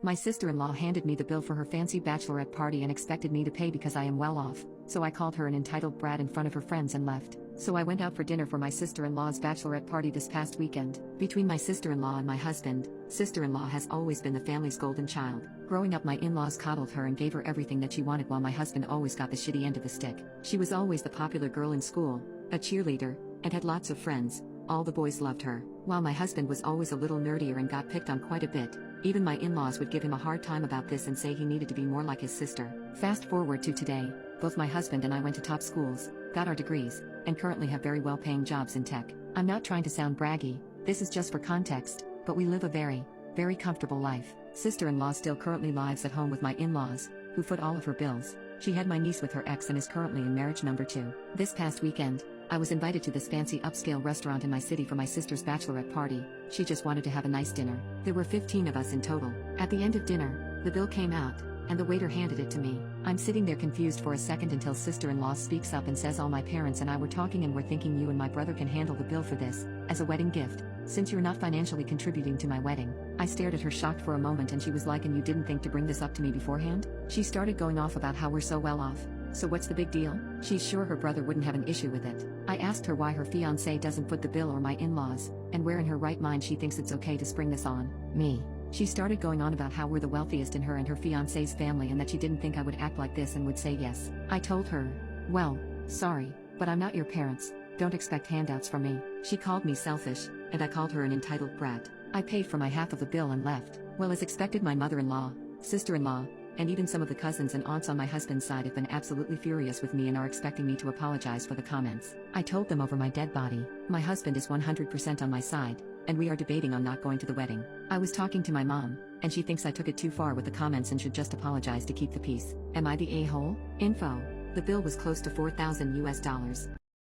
My sister-in-law handed me the bill for her fancy bachelorette party and expected me to pay because I am well off, so I called her an entitled brat in front of her friends and left. So I went out for dinner for my sister-in-law's bachelorette party this past weekend. Between my sister-in-law and my husband, sister-in-law has always been the family's golden child. Growing up, my in-laws coddled her and gave her everything that she wanted, while my husband always got the shitty end of the stick. She was always the popular girl in school, a cheerleader, and had lots of friends. All the boys loved her, while my husband was always a little nerdier and got picked on quite a bit. Even my in-laws would give him a hard time about this and say he needed to be more like his sister. Fast forward to today, both my husband and I went to top schools, got our degrees, and currently have very well-paying jobs in tech. I'm not trying to sound braggy, this is just for context, but we live a very, very comfortable life. Sister-in-law still currently lives at home with my in-laws, who foot all of her bills. She had my niece with her ex and is currently in marriage number 2. This past weekend, I was invited to this fancy upscale restaurant in my city for my sister's bachelorette party. She just wanted to have a nice dinner. There were 15 of us in total. At the end of dinner, the bill came out, and the waiter handed it to me. I'm sitting there confused for a second until sister-in-law speaks up and says, all my parents and I were talking and we're thinking you and my brother can handle the bill for this, as a wedding gift, since you're not financially contributing to my wedding. I stared at her shocked for a moment and she was like, and you didn't think to bring this up to me beforehand? She started going off about how we're so well off. So what's the big deal? She's sure her brother wouldn't have an issue with it. I asked her why her fiancé doesn't foot the bill or my in-laws, and where in her right mind she thinks it's okay to spring this on me. She started going on about how we're the wealthiest in her and her fiancé's family and that she didn't think I would act like this and would say yes. I told her, well, sorry, but I'm not your parents, don't expect handouts from me. She called me selfish, and I called her an entitled brat. I paid for my half of the bill and left. Well, as expected, my mother-in-law, sister-in-law, and even some of the cousins and aunts on my husband's side have been absolutely furious with me and are expecting me to apologize for the comments. I told them over my dead body. My husband is 100% on my side, and we are debating on not going to the wedding. I was talking to my mom, and she thinks I took it too far with the comments and should just apologize to keep the peace. Am I the a-hole? Info. The bill was close to $4,000 US.